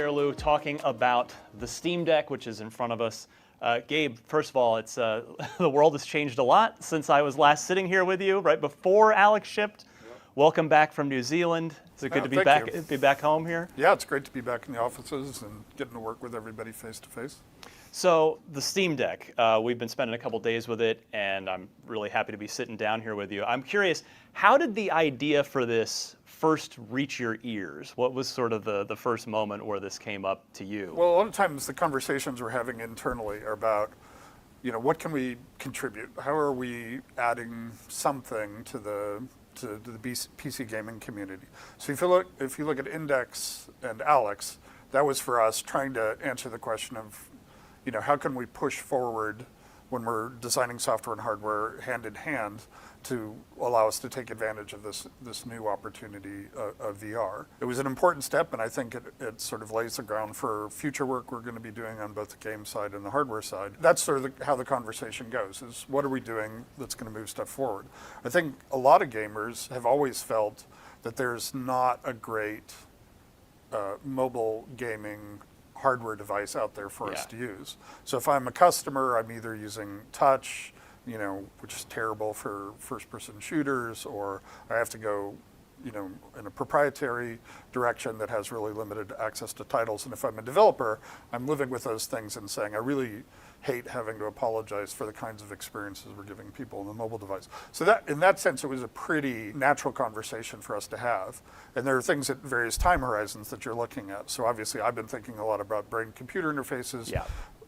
Lou, talking about the Steam Deck, which is in front of us. Gabe, first of all, it's the world has changed a lot since I was last sitting here with you, right before Alex shipped. Yep. Welcome back from New Zealand. Is it good to be back home here? Yeah, it's great to be back in the offices and getting to work with everybody face to face. So the Steam Deck, we've been spending a couple days with it, and I'm really happy to be sitting down here with you. I'm curious, how did the idea for this first reach your ears? What was sort of the first moment where this came up to you? Well, a lot of times the conversations we're having internally are about, what can we contribute? How are we adding something to the PC gaming community? So if you look at Index and Alex, that was for us trying to answer the question of, how can we push forward when we're designing software and hardware hand in hand to allow us to take advantage of this new opportunity of VR. It was an important step, and I think it sort of lays the ground for future work we're going to be doing on both the game side and the hardware side. That's sort of how the conversation goes, is what are we doing that's going to move stuff forward? I think a lot of gamers have always felt that there's not a great mobile gaming hardware device out there for us to use. So if I'm a customer, I'm either using touch, which is terrible for first-person shooters, or I have to go, in a proprietary direction that has really limited access to titles. And if I'm a developer, I'm living with those things and saying, I really hate having to apologize for the kinds of experiences we're giving people on the mobile device. So that, in that sense, it was a pretty natural conversation for us to have. And there are things at various time horizons that you're looking at. So obviously, I've been thinking a lot about brain-computer interfaces. Yeah.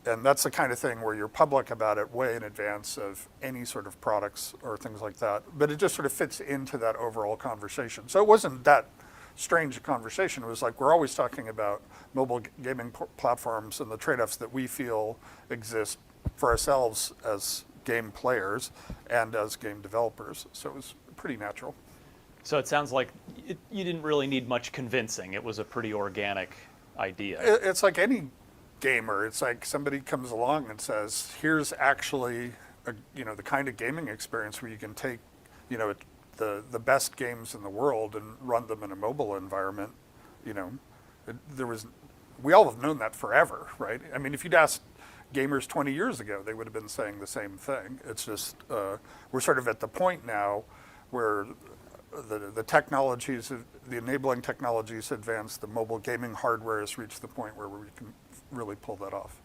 And that's the kind of thing where you're public about it way in advance of any sort of products or things like that. But it just sort of fits into that overall conversation. So it wasn't that strange a conversation. It was like we're always talking about mobile gaming platforms and the trade-offs that we feel exist for ourselves as game players and as game developers. So it was pretty natural. So it sounds like you didn't really need much convincing. It was a pretty organic idea. It's like any gamer. It's like somebody comes along and says, here's actually the kind of gaming experience where you can take the best games in the world and run them in a mobile environment. We all have known that forever, right? I mean, if you'd asked gamers 20 years ago, they would have been saying the same thing. It's just we're sort of at the point now where the technologies, the enabling technologies advance, the mobile gaming hardware has reached the point where we can really pull that off.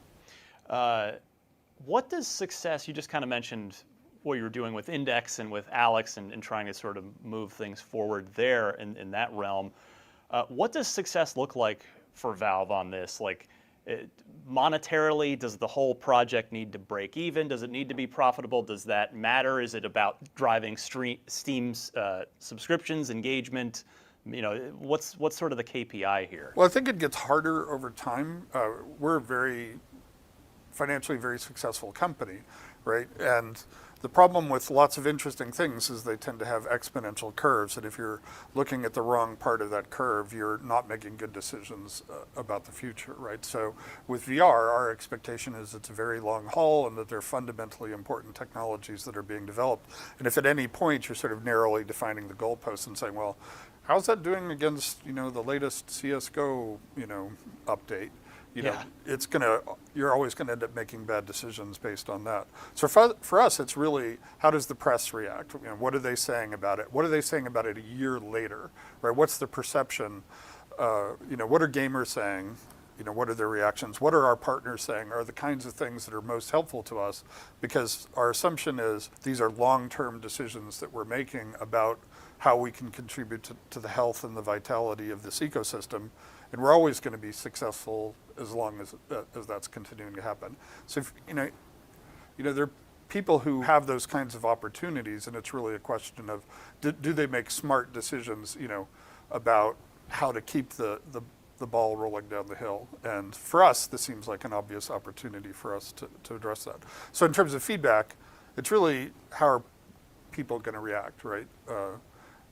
What does success, you just kind of mentioned what you were doing with Index and with Alex and trying to sort of move things forward there in that realm. What does success look like for Valve on this? Like monetarily, does the whole project need to break even? Does it need to be profitable? Does that matter? Is it about driving Steam's subscriptions, engagement? What's sort of the KPI here? Well, I think it gets harder over time. We're a very financially very successful company, right? And the problem with lots of interesting things is they tend to have exponential curves. And if you're looking at the wrong part of that curve, you're not making good decisions about the future, right? So with VR, our expectation is it's a very long haul and that they're fundamentally important technologies that are being developed. And if at any point you're sort of narrowly defining the goalposts and saying, well, how's that doing against, the latest CSGO, update? You're always gonna end up making bad decisions based on that. So for us, it's really, how does the press react? What are they saying about it? What are they saying about it a year later, right? What's the perception? What are gamers saying? What are their reactions? What are our partners saying are the kinds of things that are most helpful to us? Because our assumption is these are long-term decisions that we're making about how we can contribute to the health and the vitality of this ecosystem. And we're always going to be successful as long as that's continuing to happen. So, there are people who have those kinds of opportunities, and it's really a question of, do they make smart decisions, about how to keep the ball rolling down the hill? And for us, this seems like an obvious opportunity for us to address that. So in terms of feedback, it's really how are people going to react, right?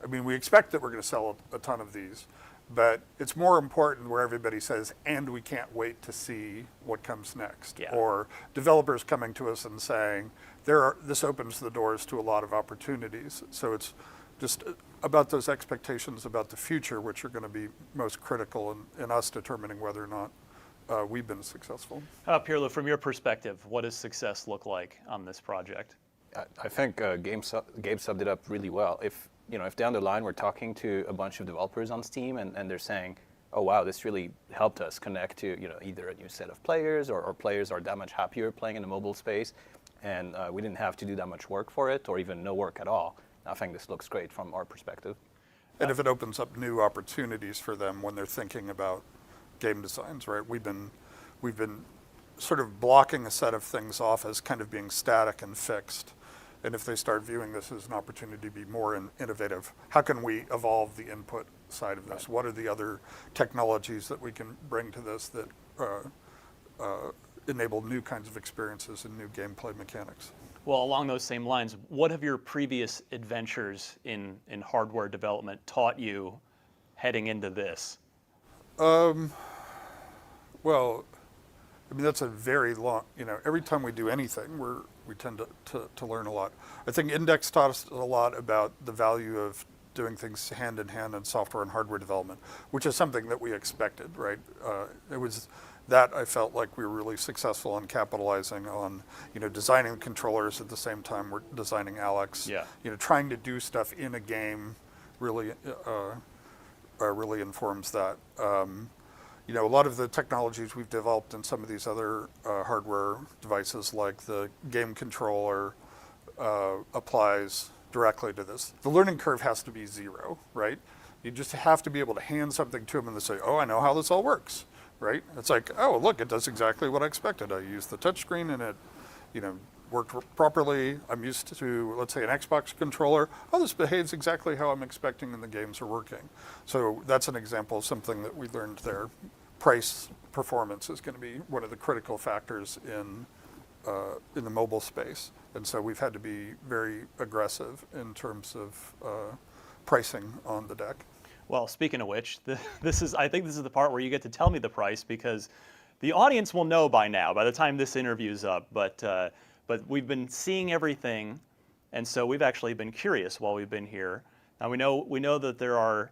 We expect that we're going to sell a ton of these, but it's more important where everybody says, and we can't wait to see what comes next. Yeah. Or developers coming to us and saying, this opens the doors to a lot of opportunities. So it's just about those expectations about the future, which are going to be most critical in us determining whether or not we've been successful. Pirlo, from your perspective, what does success look like on this project? I think Gabe summed it up really well. If down the line we're talking to a bunch of developers on Steam and they're saying, oh wow, this really helped us connect to either a new set of players or players are that much happier playing in the mobile space, and we didn't have to do that much work for it or even no work at all. I think this looks great from our perspective. And if it opens up new opportunities for them when they're thinking about game designs, right? We've been sort of blocking a set of things off as kind of being static and fixed. And if they start viewing this as an opportunity to be more innovative, how can we evolve the input side of this? What are the other technologies that we can bring to this that enable new kinds of experiences and new gameplay mechanics? Well, along those same lines, what have your previous adventures in hardware development taught you heading into this? Well, I mean, that's a very long, every time we do anything, we tend to learn a lot. I think Index taught us a lot about the value of doing things hand in hand in software and hardware development, which is something that we expected, right? It was that I felt like we were really successful in capitalizing on, designing controllers at the same time we're designing Alex. Yeah. Trying to do stuff in a game really informs that. A lot of the technologies we've developed in some of these other hardware devices, like the game controller, applies directly to this. The learning curve has to be zero, right? You just have to be able to hand something to them and they say, oh, I know how this all works, right? It's like, oh, look, it does exactly what I expected. I used the touchscreen and it, worked properly. I'm used to, let's say, an Xbox controller. Oh, this behaves exactly how I'm expecting and the games are working. So that's an example of something that we learned there. Price performance is going to be one of the critical factors in the mobile space. And so we've had to be very aggressive in terms of pricing on the deck. Well, speaking of which, I think this is the part where you get to tell me the price, because the audience will know by now, by the time this interview's up, but we've been seeing everything, and so we've actually been curious while we've been here. Now we know that there are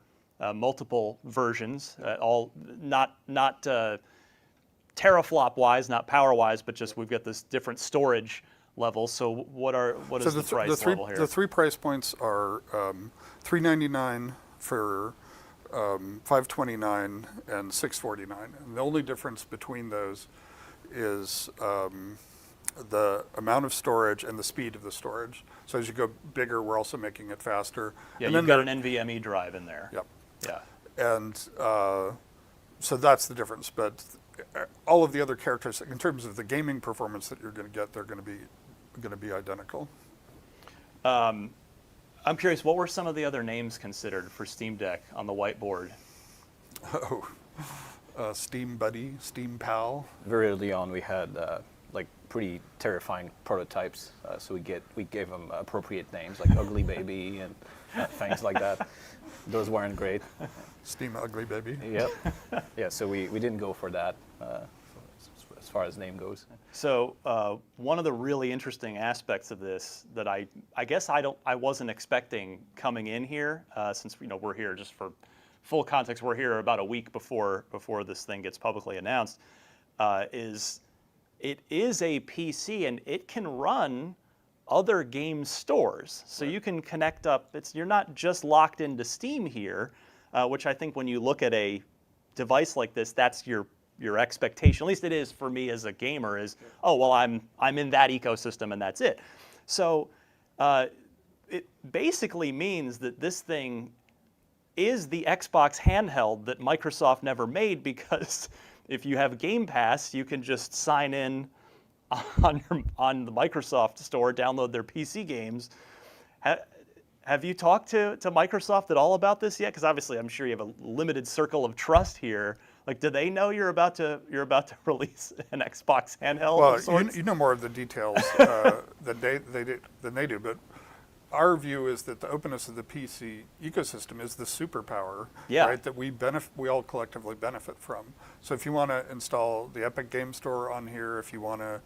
multiple versions, all not teraflop wise, not power wise, but just we've got this different storage levels. So what is the price level here? The three price points are $399 for $529 and $649. And the only difference between those is the amount of storage and the speed of the storage. So as you go bigger, we're also making it faster. Yeah, and you've got an NVMe drive in there. Yep. Yeah. And so that's the difference. But all of the other characteristics, in terms of the gaming performance that you're going to get, they're going to be identical. I'm curious, what were some of the other names considered for Steam Deck on the whiteboard? Steam Buddy, Steam Pal. Very early on, we had pretty terrifying prototypes, so we gave them appropriate names like Ugly Baby and things like that. Those weren't great. Steam Ugly Baby. Yep. Yeah, so we didn't go for that as far as name goes. So one of the really interesting aspects of this that I guess I wasn't expecting coming in here, since we're here just for full context, we're here about a week before this thing gets publicly announced, is it is a PC and it can run other game stores. So you can connect up, you're not just locked into Steam here, which I think when you look at a device like this, that's your expectation. At least it is for me as a gamer, is, oh, well, I'm in that ecosystem and that's it. So it basically means that this thing is the Xbox handheld that Microsoft never made, because if you have Game Pass, you can just sign in on the Microsoft store, download their PC games. Have you talked to Microsoft at all about this yet? Because obviously, I'm sure you have a limited circle of trust here. Like, do they know you're about to release an Xbox handheld? Well, you know more of the details than they do, but our view is that the openness of the PC ecosystem is the superpower, right? That we all collectively benefit from. So if you want to install the Epic Game Store on here, if you want to,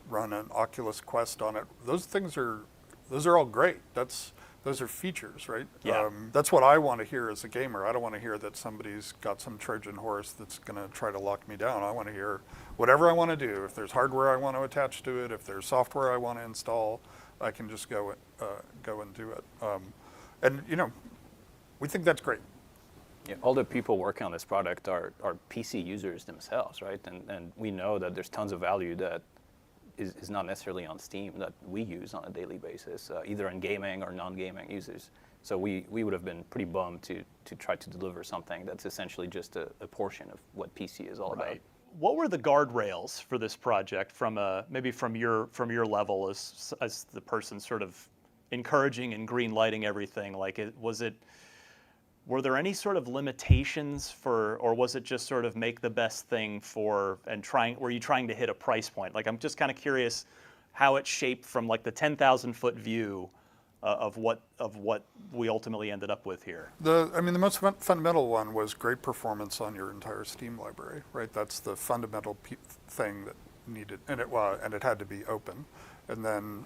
run an Oculus Quest on it, those are all great. That's Those are features, right? Yeah. That's what I want to hear as a gamer. I don't want to hear that somebody's got some Trojan horse that's going to try to lock me down. I want to hear whatever I want to do. If there's hardware I want to attach to it, if there's software I want to install, I can just go and do it. And we think that's great. Yeah, all the people working on this product are PC users themselves, right? And we know that there's tons of value that is not necessarily on Steam that we use on a daily basis, either in gaming or non-gaming users. So we would have been pretty bummed to try to deliver something that's essentially just a portion of what PC is all about. What were the guardrails for this project from maybe from your level as the person sort of encouraging and green lighting everything? Like, were there any sort of limitations or was it just sort of make the best thing were you trying to hit a price point? Like, I'm just kind of curious how it shaped from like the 10,000-foot view of what we ultimately ended up with here. The most fundamental one was great performance on your entire Steam library, right? That's the fundamental thing that needed, and it had to be open. And then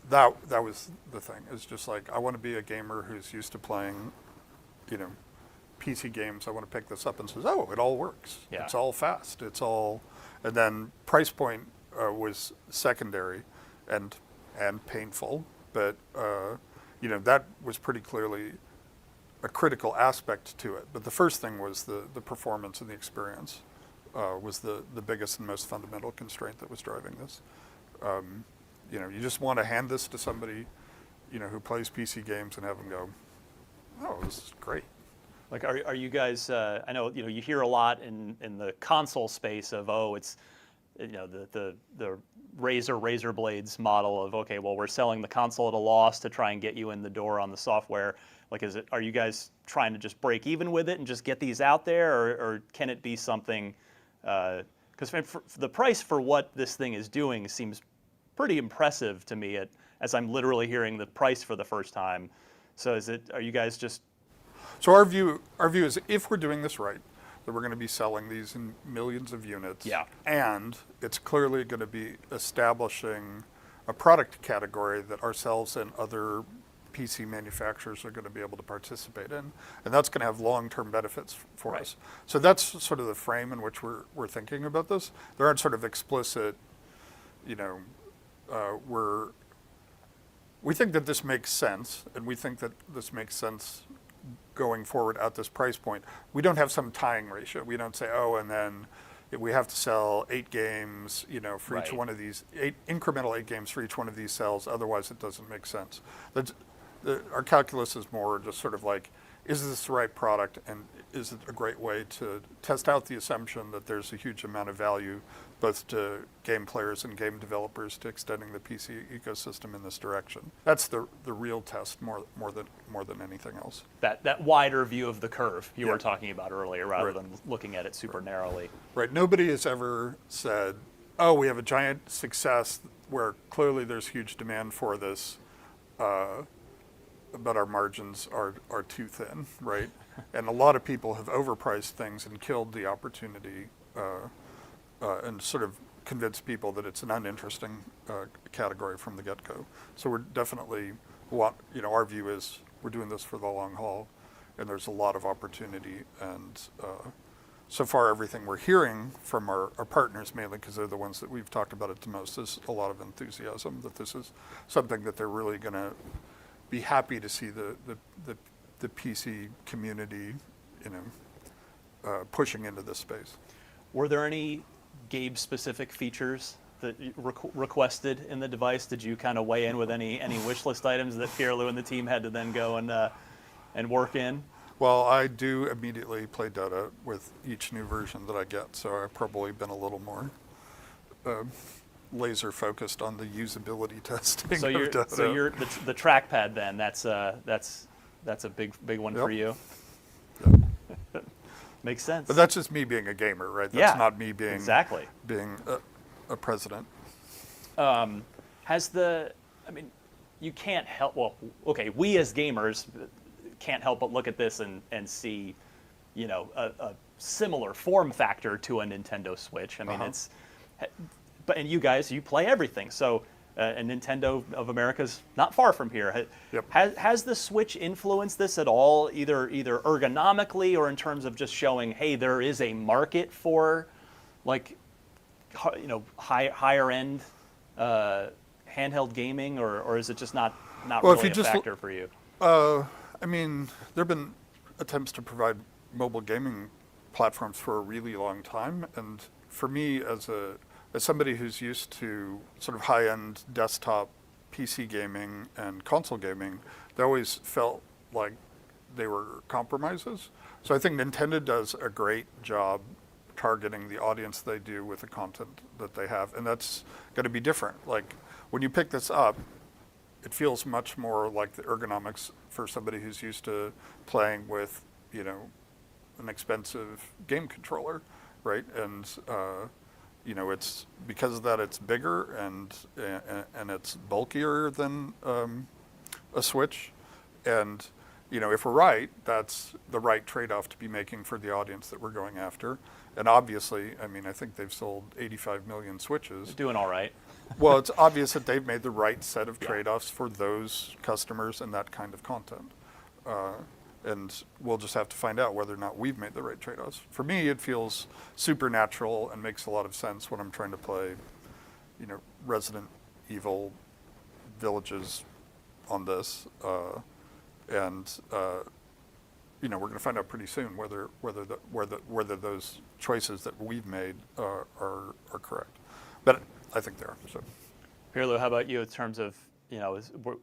that was the thing. It's just like, I want to be a gamer who's used to playing, PC games. I want to pick this up and says, oh, it all works. Yeah. It's all fast. And then price point was secondary and painful, but that was pretty clearly a critical aspect to it. But the first thing was the performance and the experience was the biggest and most fundamental constraint that was driving this. You just want to hand this to somebody, who plays PC games and have them go, oh, this is great. Like, are you guys? I know you hear a lot in the console space of, oh, it's the razor blades model of, okay, well, we're selling the console at a loss to try and get you in the door on the software. Like, are you guys trying to just break even with it and just get these out there, or can it be something? Because the price for what this thing is doing seems pretty impressive to me as I'm literally hearing the price for the first time. So are you guys just? So our view is, if we're doing this right, that we're going to be selling these in millions of units. Yeah. And it's clearly going to be establishing a product category that ourselves and other PC manufacturers are going to be able to participate in. And that's going to have long-term benefits for us. So that's sort of the frame in which we're thinking about this. There aren't sort of explicit, we think that this makes sense, and we think that this makes sense going forward at this price point. We don't have some tying ratio. We don't say, oh, and then we have to sell 8 games, for each one of these, incremental 8 games for each one of these cells, otherwise it doesn't make sense. Our calculus is more just sort of like, is this the right product, and is it a great way to test out the assumption that there's a huge amount of value both to game players and game developers to extending the PC ecosystem in this direction. That's the real test more than anything else. That wider view of the curve you were talking about earlier, rather than looking at it super narrowly. Right. Nobody has ever said, oh, we have a giant success where clearly there's huge demand for this, but our margins are too thin, right? And a lot of people have overpriced things and killed the opportunity and sort of convinced people that it's an uninteresting category from the get-go. So we're definitely, our view is we're doing this for the long haul, and there's a lot of opportunity. And so far, everything we're hearing from our partners, mainly because they're the ones that we've talked about it the most, is a lot of enthusiasm that this is something that they're really going to be happy to see the PC community, pushing into this space. Were there any Gabe-specific features that you requested in the device? Did you kind of weigh in with any wish list items that Pierre-Louis and the team had to then go and work in? Well, I do immediately play Dota with each new version that I get, so I've probably been a little more laser focused on the usability testing of Dota. So you're the trackpad then. That's a big one for you. Yep. Makes sense. But that's just me being a gamer, right? That's not me being being a president. You can't help. Well, okay, we as gamers can't help but look at this and see, a similar form factor to a Nintendo Switch. I mean, and you guys, you play everything. So and Nintendo of America's not far from here. Yep. Has the Switch influenced this at all, either ergonomically or in terms of just showing, hey, there is a market for, like, higher end handheld gaming, or is it just not Well, really a factor for you? I mean, there have been attempts to provide mobile gaming platforms for a really long time, and for me, as somebody who's used to sort of high-end desktop PC gaming and console gaming, they always felt like they were compromises. So I think Nintendo does a great job targeting the audience they do with the content that they have, and that's going to be different. Like, when you pick this up, it feels much more like the ergonomics for somebody who's used to playing with, an expensive game controller, right? And it's because of that, it's bigger and it's bulkier than a Switch. And if we're right, that's the right trade-off to be making for the audience that we're going after. And obviously, I mean, I think they've sold 85 million Switches. Doing all right. Well, it's obvious that they've made the right set of trade-offs for those customers and that kind of content. And we'll just have to find out whether or not we've made the right trade-offs. For me, it feels supernatural and makes a lot of sense when I'm trying to play, Resident Evil Villages on this. We're going to find out pretty soon whether those choices that we've made are correct. But I think they are. So, Pirlo, how about you in terms of,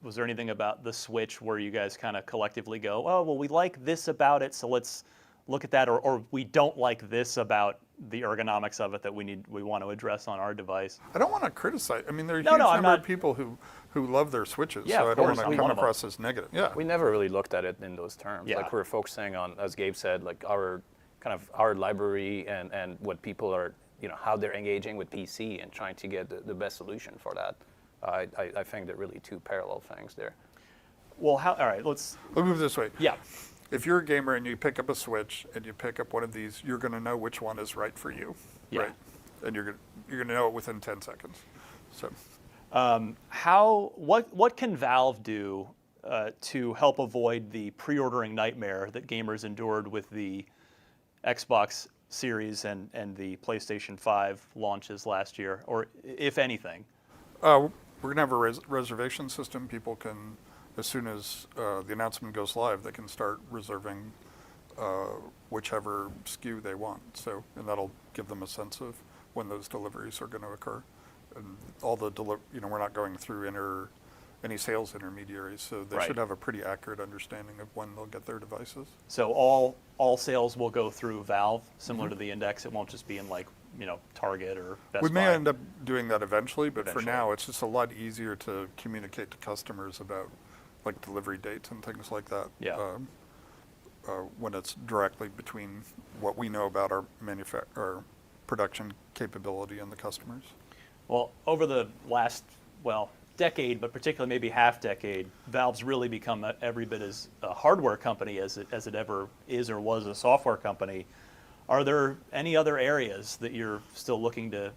was there anything about the Switch where you guys kind of collectively go, oh, well, we like this about it, so let's look at that, or we don't like this about the ergonomics of it that we want to address on our device? I don't want to criticize. I mean, there are a huge number of people who love their Switches, so I don't want to come across as negative. Yeah. We never really looked at it in those terms. Yeah. Like, we're focusing on, as Gabe said, like our library and what people are, how they're engaging with PC and trying to get the best solution for that. I think they're really two parallel things there. Well, all right, let's move this way. Yeah. If you're a gamer and you pick up a Switch and you pick up one of these, you're going to know which one is right for you, right? And you're going to know it within 10 seconds. So, what can Valve do to help avoid the pre-ordering nightmare that gamers endured with the Xbox Series and the PlayStation 5 launches last year, or if anything? We're going to have a reservation system. People can, as soon as the announcement goes live, they can start reserving whichever SKU they want. So, and that'll give them a sense of when those deliveries are going to occur. And all the we're not going through any sales intermediaries, so they should have a pretty accurate understanding of when they'll get their devices. So all sales will go through Valve, similar to the Index. It won't just be in Target or Best Buy. We may end up doing that eventually, but for now, it's just a lot easier to communicate to customers about like delivery dates and things like that. Yeah. When it's directly between what we know about our production capability and the customers. Well, over the last decade, but particularly maybe half decade, Valve's really become every bit as a hardware company as it ever is or was a software company. Are there any other areas that you're still looking that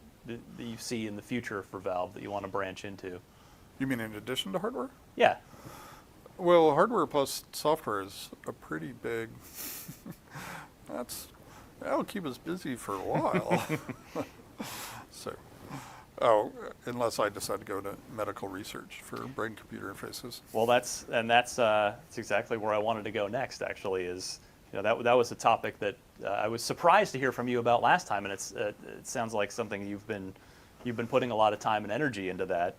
you see in the future for Valve that you want to branch into? You mean in addition to hardware? Yeah. Well, hardware plus software is a pretty big. That'll keep us busy for a while. So. Oh, unless I decide to go to medical research for brain-computer interfaces. Well, that's exactly where I wanted to go next. Actually, that was a topic that I was surprised to hear from you about last time, and it sounds like something you've been putting a lot of time and energy into that.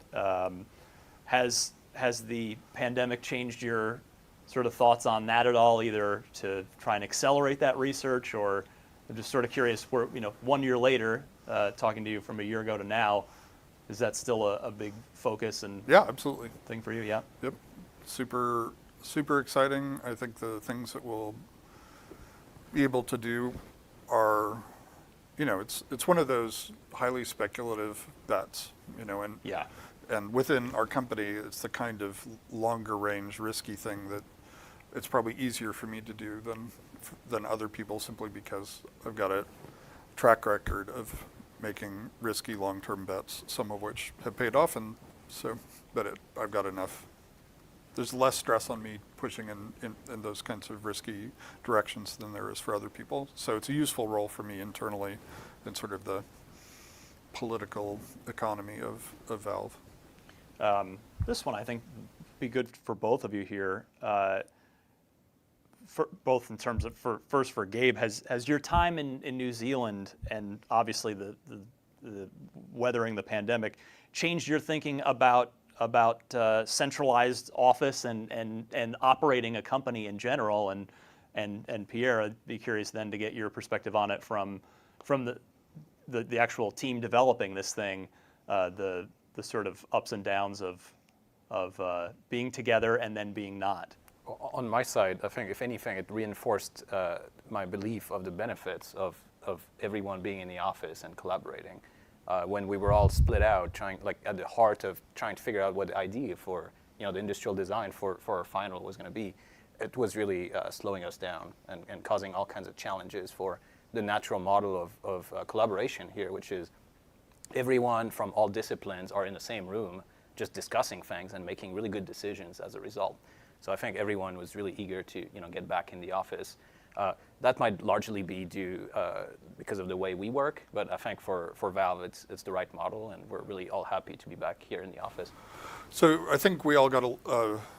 Has the pandemic changed your sort of thoughts on that at all, either to try and accelerate that research, or I'm just sort of curious, 1 year later, talking to you from a year ago to now, is that still a big focus and absolutely thing for you? Yeah. Yep. Super exciting. I think the things that we'll be able to do are, it's one of those highly speculative bets, and and within our company, it's the kind of longer range risky thing that it's probably easier for me to do than other people, simply because I've got a track record of making risky long-term bets, some of which have paid off and So, but I've got enough. There's less stress on me pushing in those kinds of risky directions than there is for other people. So it's a useful role for me internally in sort of the political economy of Valve. This one I think be good for both of you here. For both in terms of first for Gabe, has your time in New Zealand and obviously the weathering the pandemic changed your thinking about centralized office and operating a company in general? And Pierre, I'd be curious then to get your perspective on it from the actual team developing this thing, the sort of ups and downs of being together and then being not. On my side, I think if anything, it reinforced my belief of the benefits of everyone being in the office and collaborating. When we were all split out, trying like at the heart of trying to figure out what the idea for the industrial design for our final was going to be, it was really slowing us down and causing all kinds of challenges for the natural model of collaboration here, which is everyone from all disciplines are in the same room, just discussing things and making really good decisions as a result. So I think everyone was really eager to get back in the office. That might largely be due because of the way we work, but I think for Valve it's the right model, and we're really all happy to be back here in the office. So I think we all got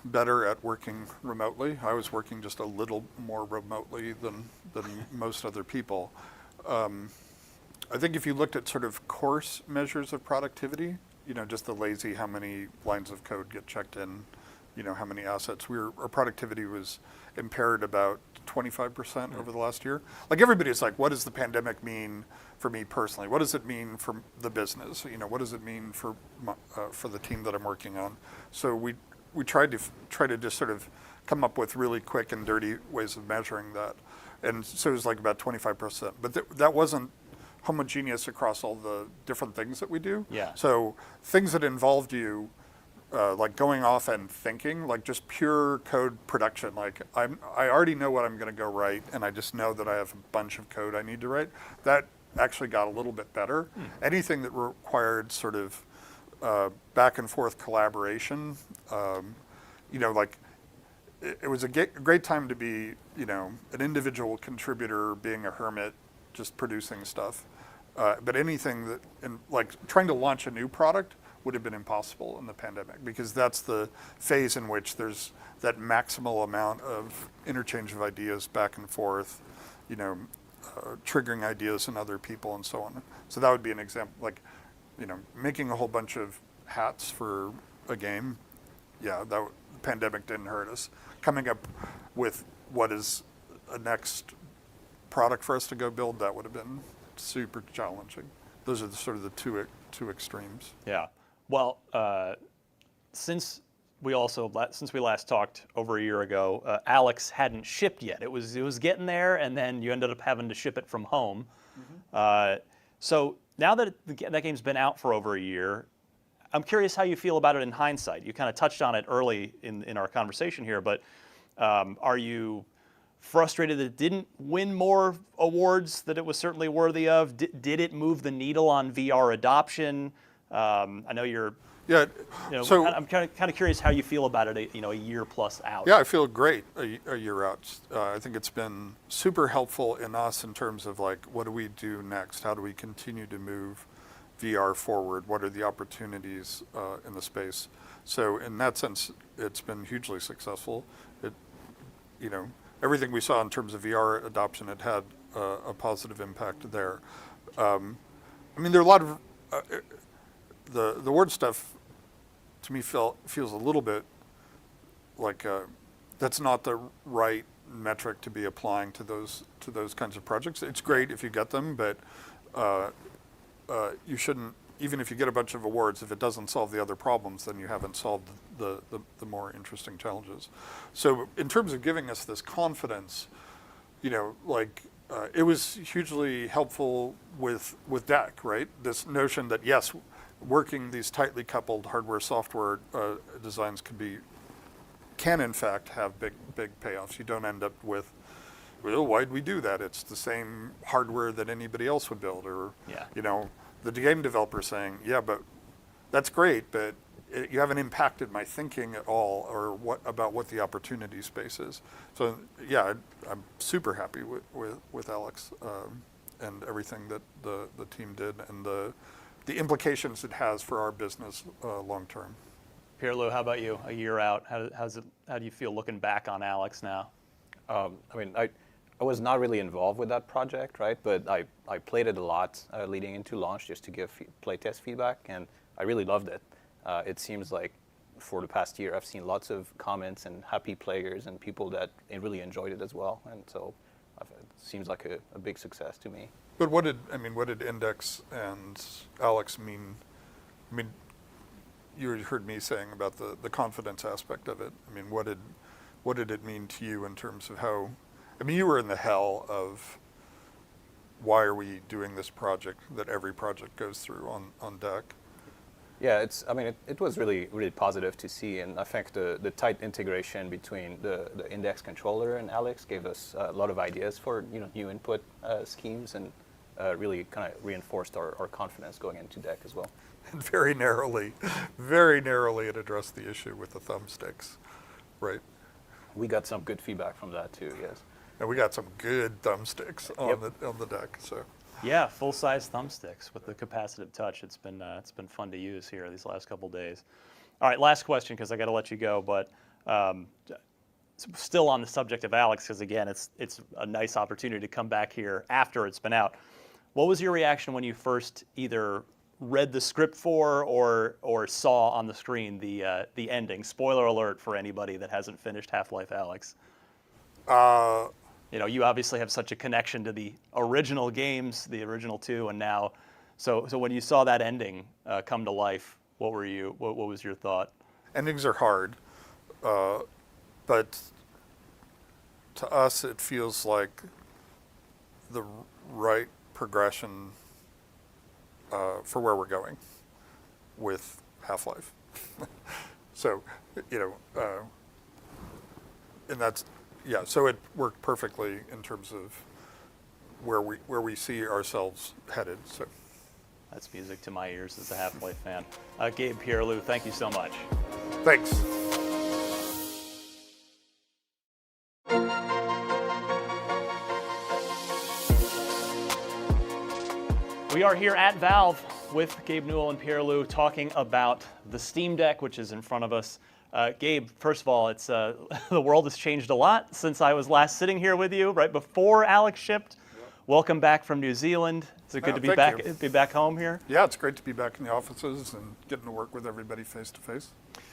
better at working remotely. I was working just a little more remotely than most other people. I think if you looked at sort of coarse measures of productivity, just the lazy, how many lines of code get checked in, how many assets, our productivity was impaired about 25% over the last year. Like everybody's like, what does the pandemic mean for me personally? What does it mean for the business? What does it mean for the team that I'm working on? So we tried to just sort of come up with really quick and dirty ways of measuring that. And so it was like about 25%. But that wasn't homogeneous across all the different things that we do. Yeah. So things that involved you, like going off and thinking, like just pure code production. Like I already know what I'm going to go write, and I just know that I have a bunch of code I need to write. That actually got a little bit better. Anything that required sort of back and forth collaboration, like it was a great time to be, an individual contributor, being a hermit, just producing stuff. But anything that, like trying to launch a new product would have been impossible in the pandemic, because that's the phase in which there's that maximal amount of interchange of ideas back and forth, triggering ideas in other people and so on. So that would be an example, like, making a whole bunch of hats for a game. Yeah, the pandemic didn't hurt us. Coming up with what is a next product for us to go build, that would have been super challenging. Those are sort of the two extremes. Yeah. Well, since we last talked over a year ago, Alex hadn't shipped yet. It was getting there, and then you ended up having to ship it from home. So now that that game's been out for over a year, I'm curious how you feel about it in hindsight. You kind of touched on it early in our conversation here, but are you frustrated that it didn't win more awards that it was certainly worthy of? Did it move the needle on VR adoption? I know you're. Yeah. So I'm kind of curious how you feel about it. A year plus out. Yeah, I feel great a year out. I think it's been super helpful in us in terms of like, what do we do next? How do we continue to move VR forward? What are the opportunities in the space? So in that sense, it's been hugely successful. Everything we saw in terms of VR adoption, it had a positive impact there. There are a lot of the word stuff. To me, feels a little bit like that's not the right metric to be applying to those kinds of projects. It's great if you get them, but you shouldn't. Even if you get a bunch of awards, if it doesn't solve the other problems, then you haven't solved the more interesting challenges. So in terms of giving us this confidence, it was hugely helpful with DEC, right? This notion that yes, working these tightly coupled hardware-software designs can in fact have big payoffs. You don't end up with, well, why'd we do that? It's the same hardware that anybody else would build, or the game developer saying, yeah, but that's great, but you haven't impacted my thinking at all, or about what the opportunity space is. So yeah, I'm super happy with Alex and everything that the team did, and the implications it has for our business long term. Pierre-Lou, how about you? A year out, how do you feel looking back on Alex now? I mean, I was not really involved with that project, right? But I played it a lot leading into launch just to give playtest feedback, and I really loved it. It seems like for the past year, I've seen lots of comments and happy players and people that really enjoyed it as well, and so it seems like a big success to me. But what did Index and Alex mean? I mean, you heard me saying about the confidence aspect of it. I mean, what did it mean to you in terms of how? I mean, you were in the hell of why are we doing this project that every project goes through on deck. Yeah, it was really, really positive to see, and I think the tight integration between the Index controller and Alex gave us a lot of ideas for new input schemes, and really kind of reinforced our confidence going into deck as well. And very narrowly, it addressed the issue with the thumbsticks, right? We got some good feedback from that too, yes. And we got some good thumbsticks on the deck. So. Yeah, full-size thumbsticks with the capacitive touch. It's been fun to use here these last couple days. All right, last question because I got to let you go. But still on the subject of Alex, because again, it's a nice opportunity to come back here after it's been out. What was your reaction when you first either read the script for or saw on the screen the ending? Spoiler alert for anybody that hasn't finished Half-Life Alex. You obviously have such a connection to the original games, the original two, and now, so when you saw that ending come to life, what was your thought? Endings are hard, but to us it feels like the right progression for where we're going with Half-Life. So, and that's. Yeah, so it worked perfectly in terms of where we see ourselves headed. So that's music to my ears as a Half-Life fan. Gabe, Pierre-Lou, thank you so much. Thanks. We are here at Valve with Gabe Newell and Pierre-Lou talking about the Steam Deck, which is in front of us. Gabe, first of all, it's the world has changed a lot since I was last sitting here with you, right before Alex shipped. Yep. Welcome back from New Zealand. Is it good to be back home here? Yeah, it's great to be back in the offices and getting to work with everybody face to face.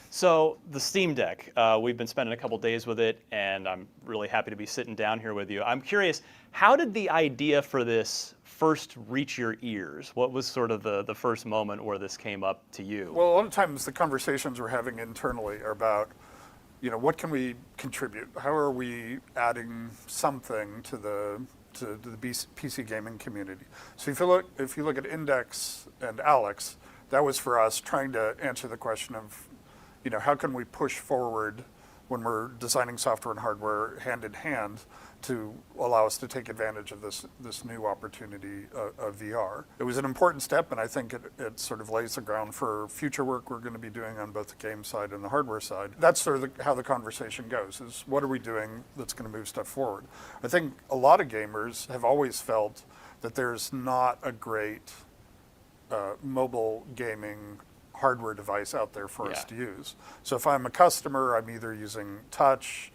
So the Steam Deck, we've been spending a couple days with it, and I'm really happy to be sitting down here with you. I'm curious, how did the idea for this first reach your ears? What was sort of the first moment where this came up to you? Well, a lot of times the conversations we're having internally are about, what can we contribute? How are we adding something to the PC gaming community? So if you look at Index and Alex, that was for us trying to answer the question of, how can we push forward when we're designing software and hardware hand in hand to allow us to take advantage of this new opportunity of VR. It was an important step, and I think it sort of lays the ground for future work we're going to be doing on both the game side and the hardware side. That's sort of how the conversation goes, is what are we doing that's going to move stuff forward? I think a lot of gamers have always felt that there's not a great mobile gaming hardware device out there for us to use. So if I'm a customer, I'm either using touch,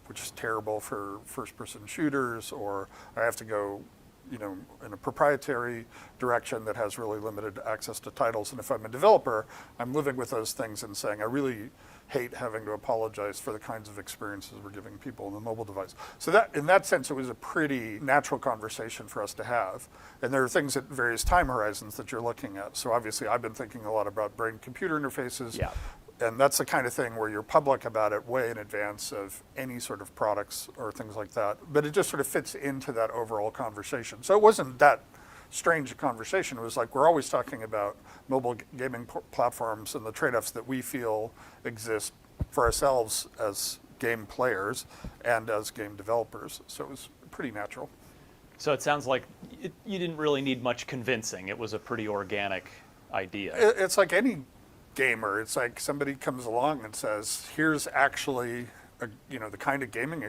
which is terrible for first-person shooters, or I have to go, in a proprietary direction that has really limited access to titles. And if I'm a developer, I'm living with those things and saying, I really hate having to apologize for the kinds of experiences we're giving people on the mobile device. So that, in that sense, it was a pretty natural conversation for us to have. And there are things at various time horizons that you're looking at. So obviously, I've been thinking a lot about brain-computer interfaces. Yeah. And that's the kind of thing where you're public about it way in advance of any sort of products or things like that. But it just sort of fits into that overall conversation. So it wasn't that strange a conversation. It was like we're always talking about mobile gaming platforms and the trade-offs that we feel exist for ourselves as game players and as game developers. So it was pretty natural. So it sounds like you didn't really need much convincing. It was a pretty organic idea. It's like any gamer. It's like somebody comes along and says, here's actually the kind of gaming